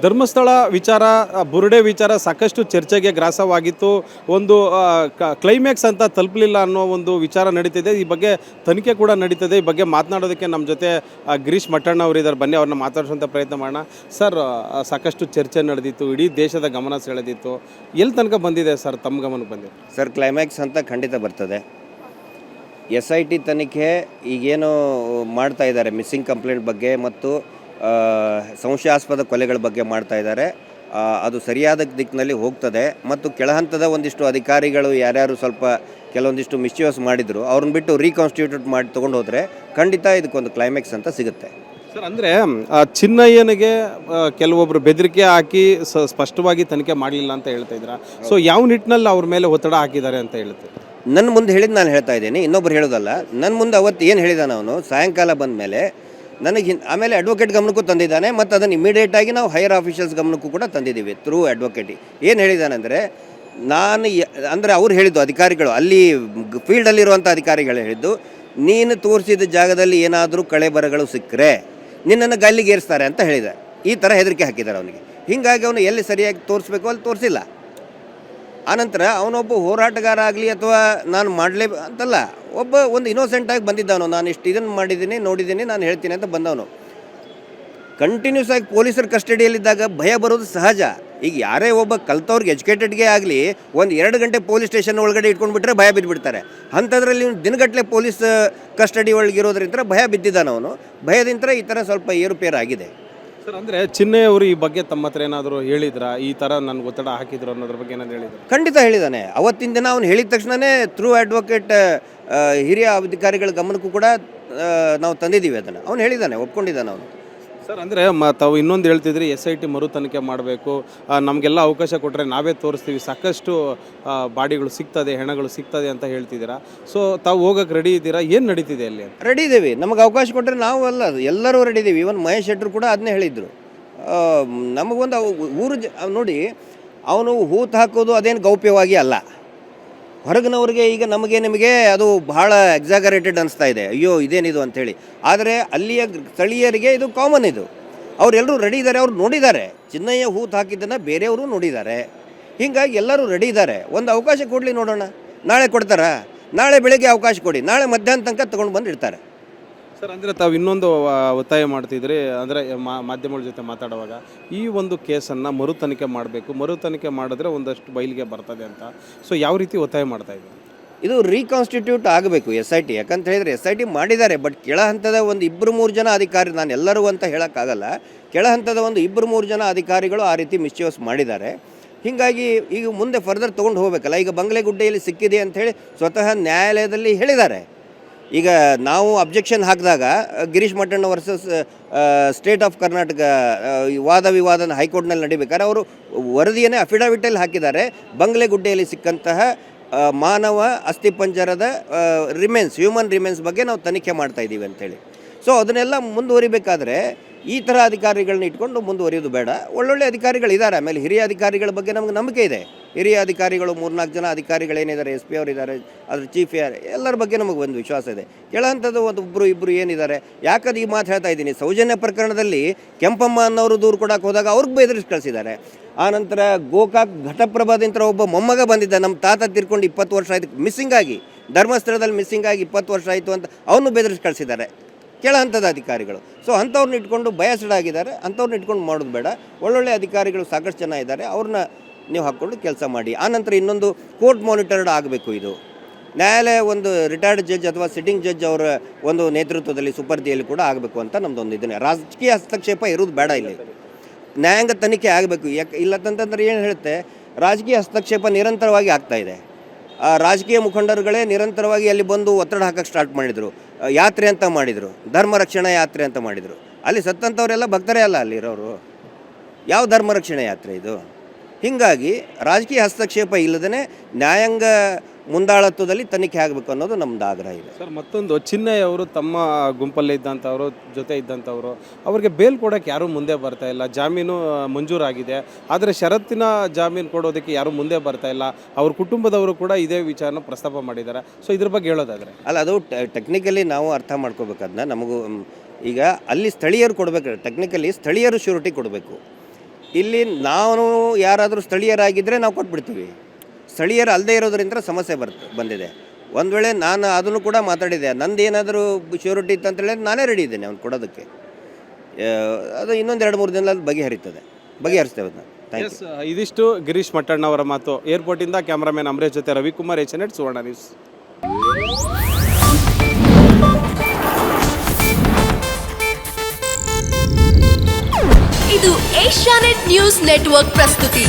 ಧರ್ಮಸ್ಥಳ ವಿಚಾರ, ಬುರುಡೆ ವಿಚಾರ ಸಾಕಷ್ಟು ಚರ್ಚೆಗೆ ಗ್ರಾಸವಾಗಿತ್ತು. ಒಂದು ಕ್ಲೈಮ್ಯಾಕ್ಸ್ ಅಂತ ತಲುಪಲಿಲ್ಲ ಅನ್ನೋ ಒಂದು ವಿಚಾರ ನಡೀತಿದೆ. ಈ ಬಗ್ಗೆ ತನಿಖೆ ಕೂಡ ನಡೀತಿದೆ. ಈ ಬಗ್ಗೆ ಮಾತನಾಡೋದಕ್ಕೆ ನಮ್ಮ ಜೊತೆ ಗಿರೀಶ್ ಮಟ್ಟಣ್ಣ ಅವರಿದ್ದಾರೆ. ಬನ್ನಿ ಅವ್ರನ್ನ ಮಾತಾಡಿಸುವಂಥ ಪ್ರಯತ್ನ ಮಾಡೋಣ. ಸರ್, ಸಾಕಷ್ಟು ಚರ್ಚೆ ನಡೆದಿತ್ತು, ಇಡೀ ದೇಶದ ಗಮನ ಸೆಳೆದಿತ್ತು. ಎಲ್ಲಿ ತನಕ ಬಂದಿದೆ ಸರ್, ತಮ್ಮ ಗಮನಕ್ಕೆ ಬಂದಿದೆ? ಸರ್, ಕ್ಲೈಮ್ಯಾಕ್ಸ್ ಅಂತ ಖಂಡಿತ ಬರ್ತದೆ. SIT ತನಿಖೆ ಈಗೇನು ಮಾಡ್ತಾ ಇದ್ದಾರೆ ಮಿಸ್ಸಿಂಗ್ ಕಂಪ್ಲೇಂಟ್ ಬಗ್ಗೆ ಮತ್ತು ಸಂಶಯಾಸ್ಪದ ಕೊಲೆಗಳ ಬಗ್ಗೆ ಮಾಡ್ತಾ ಇದ್ದಾರೆ, ಅದು ಸರಿಯಾದ ದಿಕ್ಕಿನಲ್ಲಿ ಹೋಗ್ತದೆ. ಮತ್ತು ಕೆಳಹಂತದ ಒಂದಿಷ್ಟು ಅಧಿಕಾರಿಗಳು ಯಾರ್ಯಾರು ಸ್ವಲ್ಪ ಕೆಲವೊಂದಿಷ್ಟು ಮಿಸ್ಚಿವಸ್ ಮಾಡಿದರು ಅವ್ರನ್ನ ಬಿಟ್ಟು ರೀಕಾನ್ಸ್ಟಿಟ್ಯೂಟ್ ಮಾಡಿ ತೊಗೊಂಡು ಹೋದರೆ ಖಂಡಿತ ಇದಕ್ಕೊಂದು ಕ್ಲೈಮ್ಯಾಕ್ಸ್ ಅಂತ ಸಿಗುತ್ತೆ. ಸರ್, ಅಂದರೆ ಚಿನ್ನಯ್ಯನಿಗೆ ಕೆಲವೊಬ್ಬರು ಬೆದರಿಕೆ ಹಾಕಿ ಸ್ಪಷ್ಟವಾಗಿ ತನಿಖೆ ಮಾಡಲಿಲ್ಲ ಅಂತ ಹೇಳ್ತಾ ಇದ್ದೀರಾ. ಸೊ ಯಾವ ನಿಟ್ಟಿನಲ್ಲಿ ಅವ್ರ ಮೇಲೆ ಒತ್ತಡ ಹಾಕಿದ್ದಾರೆ ಅಂತ ಹೇಳ್ತೀವಿ? ನನ್ನ ಮುಂದೆ ಹೇಳಿದ್ದು ನಾನು ಹೇಳ್ತಾ ಇದ್ದೀನಿ, ಇನ್ನೊಬ್ರು ಹೇಳೋದಲ್ಲ. ನನ್ನ ಮುಂದೆ ಅವತ್ತು ಏನು ಹೇಳಿದಾನೆ ಅವನು ಸಾಯಂಕಾಲ ಬಂದ ಮೇಲೆ ನನಗೆ ಆಮೇಲೆ ಅಡ್ವೊಕೇಟ್ ಗಮನಕ್ಕೂ ತಂದಿದ್ದಾನೆ ಮತ್ತು ಅದನ್ನು ಇಮಿಡಿಯೇಟಾಗಿ ನಾವು ಹೈಯರ್ ಆಫೀಷಿಯಲ್ಸ್ ಗಮನಕ್ಕೂ ಕೂಡ ತಂದಿದ್ದೀವಿ ಥ್ರೂ ಅಡ್ವೊಕೇಟ್. ಏನು ಹೇಳಿದ್ದಾನೆಂದರೆ, ಅಂದರೆ ಅವ್ರು ಹೇಳಿದ್ದು ಅಧಿಕಾರಿಗಳು, ಅಲ್ಲಿ ಫೀಲ್ಡಲ್ಲಿರುವಂಥ ಅಧಿಕಾರಿಗಳು ಹೇಳಿದ್ದು, ನೀನು ತೋರಿಸಿದ ಜಾಗದಲ್ಲಿ ಏನಾದರೂ ಕಳೆ ಬರಗಳು ಸಿಕ್ಕರೆ ನಿನ್ನನ್ನು ಗಲ್ಲಿಗೇರಿಸ್ತಾರೆ ಅಂತ ಹೇಳಿದೆ. ಈ ಥರ ಹೆದರಿಕೆ ಹಾಕಿದ್ದಾರೆ ಅವನಿಗೆ. ಹೀಗಾಗಿ ಅವನು ಎಲ್ಲಿ ಸರಿಯಾಗಿ ತೋರಿಸ್ಬೇಕು ಅಲ್ಲಿ ತೋರಿಸಿಲ್ಲ. ಆನಂತರ ಅವನೊಬ್ಬ ಹೋರಾಟಗಾರ ಆಗಲಿ ಅಥವಾ ನಾನು ಮಾಡಲೇ ಅಂತಲ್ಲ, ಒಂದು ಇನ್ನೋಸೆಂಟಾಗಿ ಬಂದಿದ್ದವನು. ನಾನು ಇಷ್ಟು ಇದನ್ನು ಮಾಡಿದ್ದೀನಿ, ನೋಡಿದ್ದೀನಿ, ನಾನು ಹೇಳ್ತೀನಿ ಅಂತ ಬಂದವನು. ಕಂಟಿನ್ಯೂಸ್ ಆಗಿ ಪೊಲೀಸರ ಕಸ್ಟಡಿಯಲ್ಲಿದ್ದಾಗ ಭಯ ಬರೋದು ಸಹಜ. ಈಗ ಯಾರೇ ಒಬ್ಬ ಕಲ್ತವ್ರಿಗೆ ಎಜುಕೇಟೆಡ್ಗೆ ಆಗಲಿ 1-2 ಗಂಟೆ ಪೊಲೀಸ್ ಸ್ಟೇಷನ್ ಒಳಗಡೆ ಇಟ್ಕೊಂಡ್ಬಿಟ್ರೆ ಭಯ ಬಿದ್ದುಬಿಡ್ತಾರೆ. ಅಂಥದ್ರಲ್ಲಿ ದಿನಗಟ್ಟಲೆ ಪೊಲೀಸ್ ಕಸ್ಟಡಿ ಒಳಗಿರೋದ್ರಿಂದ ಭಯ ಬಿದ್ದಿದ್ದಾನವನು. ಭಯದಿಂದ ಈ ಥರ ಸ್ವಲ್ಪ ಏರುಪೇರು ಆಗಿದೆ. ಸರ್, ಅಂದರೆ ಚಿನ್ನಯ್ಯ ಅವರು ಈ ಬಗ್ಗೆ ತಮ್ಮ ಹತ್ರ ಏನಾದರೂ ಹೇಳಿದ್ರಾ, ಈ ಥರ ನನಗೆ ಒತ್ತಡ ಹಾಕಿದ್ರು ಅನ್ನೋದ್ರ ಬಗ್ಗೆ ಏನಾದ್ರು ಹೇಳಿದ್ರು? ಖಂಡಿತ ಹೇಳಿದ್ದಾನೆ. ಅವತ್ತಿನ ದಿನ ಅವನು ಹೇಳಿದ ತಕ್ಷಣವೇ ಥ್ರೂ ಅಡ್ವೊಕೇಟ್ ಹಿರಿಯ ಅಧಿಕಾರಿಗಳ ಗಮನಕ್ಕೂ ಕೂಡ ನಾವು ತಂದಿದ್ದೀವಿ ಅದನ್ನು. ಅವನು ಹೇಳಿದ್ದಾನೆ, ಒಪ್ಕೊಂಡಿದ್ದಾನೆ ಅವನು. ಸರ್, ಅಂದರೆ ತಾವು ಇನ್ನೊಂದು ಹೇಳ್ತಿದ್ರಿ, SIT ಮರು ತನಿಖೆ ಮಾಡಬೇಕು, ನಮಗೆಲ್ಲ ಅವಕಾಶ ಕೊಟ್ಟರೆ ನಾವೇ ತೋರಿಸ್ತೀವಿ, ಸಾಕಷ್ಟು ಬಾಡಿಗಳು ಸಿಗ್ತದೆ, ಹೆಣಗಳು ಸಿಗ್ತದೆ ಅಂತ ಹೇಳ್ತಿದ್ದೀರಾ. ಸೊ ತಾವು ಹೋಗೋಕೆ ರೆಡಿ ಇದ್ದೀರಾ? ಏನು ನಡೀತಿದೆ ಅಲ್ಲಿ? ರೆಡಿ ಇದ್ದೀವಿ. ನಮಗೆ ಅವಕಾಶ ಕೊಟ್ಟರೆ ನಾವು ಎಲ್ಲರೂ ರೆಡಿ ಇದ್ದೀವಿ. ಇವನ್ ಮಹೇಶ್ ಶೆಟ್ಟರು ಕೂಡ ಅದನ್ನೇ ಹೇಳಿದರು. ನಮಗೊಂದು ಊರು ನೋಡಿ, ಅವನು ಹೂತು ಹಾಕೋದು ಅದೇನು ಗೌಪ್ಯವಾಗಿ ಅಲ್ಲ. ಹೊರಗಿನವ್ರಿಗೆ ಈಗ ನಿಮಗೆ ಅದು ಬಹಳ ಎಕ್ಸಾಗರೇಟೆಡ್ ಅನಿಸ್ತಾ ಇದೆ, ಅಯ್ಯೋ ಇದೇನಿದು ಅಂಥೇಳಿ. ಆದರೆ ಅಲ್ಲಿಯ ಸ್ಥಳೀಯರಿಗೆ ಇದು ಕಾಮನ್. ಇದು ಅವರೆಲ್ಲರೂ ರೆಡಿ ಇದ್ದಾರೆ. ಅವ್ರು ನೋಡಿದ್ದಾರೆ, ಚಿನ್ನಯ್ಯ ಹೂತು ಹಾಕಿದ್ದನ್ನು ಬೇರೆಯವರು ನೋಡಿದ್ದಾರೆ. ಹೀಗಾಗಿ ಎಲ್ಲರೂ ರೆಡಿ ಇದ್ದಾರೆ. ಒಂದು ಅವಕಾಶ ಕೊಡಲಿ, ನೋಡೋಣ. ನಾಳೆ ಕೊಡ್ತಾರಾ? ನಾಳೆ ಬೆಳಗ್ಗೆ ಅವಕಾಶ ಕೊಡಿ, ನಾಳೆ ಮಧ್ಯಾಹ್ನ ತನಕ ತೊಗೊಂಡು ಬಂದು ಇಡ್ತಾರೆ. ಸರ್, ಅಂದರೆ ತಾವು ಇನ್ನೊಂದು ಒತ್ತಾಯ ಮಾಡ್ತಿದ್ರಿ, ಅಂದರೆ ಮಾಧ್ಯಮಗಳ ಜೊತೆ ಮಾತಾಡುವಾಗ ಈ ಒಂದು ಕೇಸನ್ನು ಮರು ತನಿಖೆ ಮಾಡಬೇಕು, ಮರು ತನಿಖೆ ಮಾಡಿದ್ರೆ ಒಂದಷ್ಟು ಬಯಲಿಗೆ ಬರ್ತದೆ ಅಂತ. ಸೊ ಯಾವ ರೀತಿ ಒತ್ತಾಯ ಮಾಡ್ತಾ ಇದ್ದೀವಿ? ಇದು ರೀಕಾನ್ಸ್ಟಿಟ್ಯೂಟ್ ಆಗಬೇಕು SIT. ಯಾಕಂತ ಹೇಳಿದರೆ SIT ಮಾಡಿದ್ದಾರೆ, ಬಟ್ ಕೆಳ ಹಂತದ ಒಂದು 2-3 ಜನ ಅಧಿಕಾರಿ, ನಾನು ಎಲ್ಲರೂ ಅಂತ ಹೇಳೋಕ್ಕಾಗಲ್ಲ, ಕೆಳ ಹಂತದ ಒಂದು 2-3 ಜನ ಅಧಿಕಾರಿಗಳು ಆ ರೀತಿ ಮಿಸ್ಚಿವಸ್ ಮಾಡಿದ್ದಾರೆ. ಹೀಗಾಗಿ ಈಗ ಮುಂದೆ ಫರ್ದರ್ ತೊಗೊಂಡು ಹೋಗಬೇಕಲ್ಲ. ಈಗ ಬಂಗ್ಲೆಗುಡ್ಡೆಯಲ್ಲಿ ಸಿಕ್ಕಿದೆ ಅಂಥೇಳಿ ಸ್ವತಃ ನ್ಯಾಯಾಲಯದಲ್ಲಿ ಹೇಳಿದ್ದಾರೆ. ಈಗ ನಾವು ಅಬ್ಜೆಕ್ಷನ್ ಹಾಕಿದಾಗ Girish Mattanna versus state of Karnataka ವಾದ ವಿವಾದನ ಹೈಕೋರ್ಟ್ನಲ್ಲಿ ನಡಿಬೇಕಾದ್ರೆ ಅವರು ವರದಿಯನ್ನೇ ಅಫಿಡವಿಟಲ್ಲಿ ಹಾಕಿದ್ದಾರೆ. ಬಂಗ್ಲೆಗುಡ್ಡೆಯಲ್ಲಿ ಸಿಕ್ಕಂತಹ ಮಾನವ ಅಸ್ಥಿಪಂಜರದ ಹ್ಯೂಮನ್ ರಿಮೇನ್ಸ್ ಬಗ್ಗೆ ನಾವು ತನಿಖೆ ಮಾಡ್ತಾ ಇದ್ದೀವಿ ಅಂಥೇಳಿ. ಸೊ ಅದನ್ನೆಲ್ಲ ಮುಂದುವರಿಬೇಕಾದ್ರೆ ಈ ಥರ ಅಧಿಕಾರಿಗಳನ್ನ ಇಟ್ಕೊಂಡು ಮುಂದುವರಿಯೋದು ಬೇಡ. ಒಳ್ಳೊಳ್ಳೆ ಅಧಿಕಾರಿಗಳಿದ್ದಾರೆ. ಆಮೇಲೆ ಹಿರಿಯ ಅಧಿಕಾರಿಗಳ ಬಗ್ಗೆ ನಮಗೆ ನಂಬಿಕೆ ಇದೆ. ಹಿರಿಯ ಅಧಿಕಾರಿಗಳು 3-4 ಜನ ಅಧಿಕಾರಿಗಳೇನಿದ್ದಾರೆ, SP ಅವರಿದ್ದಾರೆ, ಅದ್ರ ಚೀಫ್ ಎಲ್ಲರ ಬಗ್ಗೆ ನಮಗೆ ಒಂದು ವಿಶ್ವಾಸ ಇದೆ. ಕೆಳಹಂತದ ಒಬ್ಬರು ಏನಿದ್ದಾರೆ. ಯಾಕಂದ್ರೆ ಈ ಮಾತು ಹೇಳ್ತಾ ಇದ್ದೀನಿ, ಸೌಜನ್ಯ ಪ್ರಕರಣದಲ್ಲಿ ಕೆಂಪಮ್ಮ ಅನ್ನೋರು ದೂರು ಕೊಡೋಕೆ ಹೋದಾಗ ಅವ್ರಿಗೆ ಬೆದರಿಸಿ ಕಳಿಸಿದ್ದಾರೆ. ಆನಂತರ ಗೋಕಾಕ್ ಘಟಪ್ರಭಾದಿಂದ ಒಬ್ಬ ಮೊಮ್ಮಗ ಬಂದಿದ್ದ, ನಮ್ಮ ತಾತ ತಿರ್ಕೊಂಡು 20 ವರ್ಷ ಆಯಿತು ಮಿಸ್ಸಿಂಗ್ ಆಗಿ, ಧರ್ಮಸ್ಥಳದಲ್ಲಿ ಮಿಸ್ಸಿಂಗ್ ಆಗಿ 20 ವರ್ಷ ಆಯಿತು ಅಂತ ಅವನು ಬೆದರಿಸಿ ಕಳಿಸಿದ್ದಾರೆ ಕೆಳ ಹಂತದ ಅಧಿಕಾರಿಗಳು. ಸೊ ಅಂಥವ್ರನ್ನ ಇಟ್ಕೊಂಡು ಬಯಸ್ಡ್ ಆಗಿದ್ದಾರೆ. ಅಂಥವ್ರನ್ನ ಇಟ್ಕೊಂಡು ಮಾಡೋದು ಬೇಡ. ಒಳ್ಳೊಳ್ಳೆ ಅಧಿಕಾರಿಗಳು ಸಾಕಷ್ಟು ಜನ ಇದ್ದಾರೆ, ಅವ್ರನ್ನ ನೀವು ಹಾಕ್ಕೊಂಡು ಕೆಲಸ ಮಾಡಿ. ಆನಂತರ ಇನ್ನೊಂದು ಕೋರ್ಟ್ ಮಾನಿಟರ್ಡ್ ಆಗಬೇಕು. ಇದು ನ್ಯಾಯಾಲಯ ಒಂದು ರಿಟೈರ್ಡ್ ಜಡ್ಜ್ ಅಥವಾ ಸಿಟ್ಟಿಂಗ್ ಜಡ್ಜ್ ಅವರ ಒಂದು ನೇತೃತ್ವದಲ್ಲಿ ಸುಪರ್ದಿಯಲ್ಲಿ ಕೂಡ ಆಗಬೇಕು ಅಂತ ನಮ್ಮದೊಂದು ಇದನ್ನೇ. ರಾಜಕೀಯ ಹಸ್ತಕ್ಷೇಪ ಇರೋದು ಬೇಡ. ಇಲ್ಲಿ ನ್ಯಾಯಾಂಗ ತನಿಖೆ ಆಗಬೇಕು. ಇಲ್ಲಂತಂದ್ರೆ ಏನು ಹೇಳುತ್ತೆ, ರಾಜಕೀಯ ಹಸ್ತಕ್ಷೇಪ ನಿರಂತರವಾಗಿ ಆಗ್ತಾಯಿದೆ. ರಾಜಕೀಯ ಮುಖಂಡರುಗಳೇ ನಿರಂತರವಾಗಿ ಅಲ್ಲಿ ಬಂದು ಒತ್ತಡ ಹಾಕಕ್ಕೆ ಸ್ಟಾರ್ಟ್ ಮಾಡಿದರು. ಯಾತ್ರೆ ಅಂತ ಮಾಡಿದರು, ಧರ್ಮ ರಕ್ಷಣಾ ಯಾತ್ರೆ ಅಂತ ಮಾಡಿದರು. ಅಲ್ಲಿ ಸತ್ತಂಥವರೆಲ್ಲ ಭಕ್ತರೇ ಅಲ್ಲ ಅಲ್ಲಿರೋರು. ಯಾವ ಧರ್ಮ ರಕ್ಷಣಾ ಯಾತ್ರೆ ಇದು? ಹೀಗಾಗಿ ರಾಜಕೀಯ ಹಸ್ತಕ್ಷೇಪ ಇಲ್ಲದೇ ನ್ಯಾಯಾಂಗ ಮುಂದಾಳತ್ವದಲ್ಲಿ ತನಿಖೆ ಆಗಬೇಕು ಅನ್ನೋದು ನಮ್ಮದು ಆಗ್ರಹ ಇದೆ. ಸರ್, ಮತ್ತೊಂದು, ಚಿನ್ನಯ್ಯ ಅವರು ತಮ್ಮ ಗುಂಪಲ್ಲೇ ಇದ್ದಂಥವರು, ಜೊತೆ ಇದ್ದಂಥವರು, ಅವರಿಗೆ ಬೇಲ್ ಕೊಡೋಕ್ಕೆ ಯಾರೂ ಮುಂದೆ ಬರ್ತಾ ಇಲ್ಲ. ಜಾಮೀನು ಮಂಜೂರಾಗಿದೆ, ಆದರೆ ಷರತ್ತಿನ ಜಾಮೀನು ಕೊಡೋದಕ್ಕೆ ಯಾರೂ ಮುಂದೆ ಬರ್ತಾ ಇಲ್ಲ. ಅವ್ರ ಕುಟುಂಬದವರು ಕೂಡ ಇದೇ ವಿಚಾರನ ಪ್ರಸ್ತಾಪ ಮಾಡಿದ್ದಾರೆ. ಸೊ ಇದ್ರ ಬಗ್ಗೆ ಹೇಳೋದಾದರೆ? ಅಲ್ಲ, ಅದು ಟೆಕ್ನಿಕಲಿ ನಾವು ಅರ್ಥ ಮಾಡ್ಕೋಬೇಕದನ್ನ. ನಮಗೂ ಈಗ ಅಲ್ಲಿ ಸ್ಥಳೀಯರು ಕೊಡಬೇಕು. ಟೆಕ್ನಿಕಲಿ ಸ್ಥಳೀಯರು ಶ್ಯೂರಿಟಿ ಕೊಡಬೇಕು. ಇಲ್ಲಿ ನಾವು ಯಾರಾದರೂ ಸ್ಥಳೀಯರಾಗಿದ್ದರೆ ನಾವು ಕೊಟ್ಬಿಡ್ತೀವಿ. ಸ್ಥಳೀಯರು ಅಲ್ಲದೆ ಇರೋದ್ರಿಂದ ಸಮಸ್ಯೆ ಬಂದಿದೆ. ಒಂದು ವೇಳೆ ನಾನು ಅದನ್ನು ಕೂಡ ಮಾತಾಡಿದೆ, ನಂದು ಏನಾದರೂ ಶ್ಯೂರಿಟಿ ಇತ್ತು ಅಂತ ಹೇಳಿದ್ರೆ ನಾನೇ ರೆಡಿ ಇದ್ದೇನೆ ಅವ್ನು ಕೊಡೋದಕ್ಕೆ. ಅದು ಇನ್ನೊಂದು 2-3 ದಿನದಲ್ಲಿ ಬಗೆಹರಿಸ್ತೇವೆ ನಾವು. Thank you. ಇದಿಷ್ಟು ಗಿರೀಶ್ ಮಟ್ಟಣ್ಣವರ ಮಾತು. ಏರ್ಪೋರ್ಟಿಂದ ಕ್ಯಾಮ್ರಾಮನ್ ಅಮರೇಶ್ ಜೊತೆ ರವಿಕುಮಾರ್, HNET ಸುವರ್ಣ ನ್ಯೂಸ್. ಇದು ಏಷ್ಯಾನೆಟ್ ನ್ಯೂಸ್ ನೆಟ್ವರ್ಕ್ ಪ್ರಸ್ತುತಿ.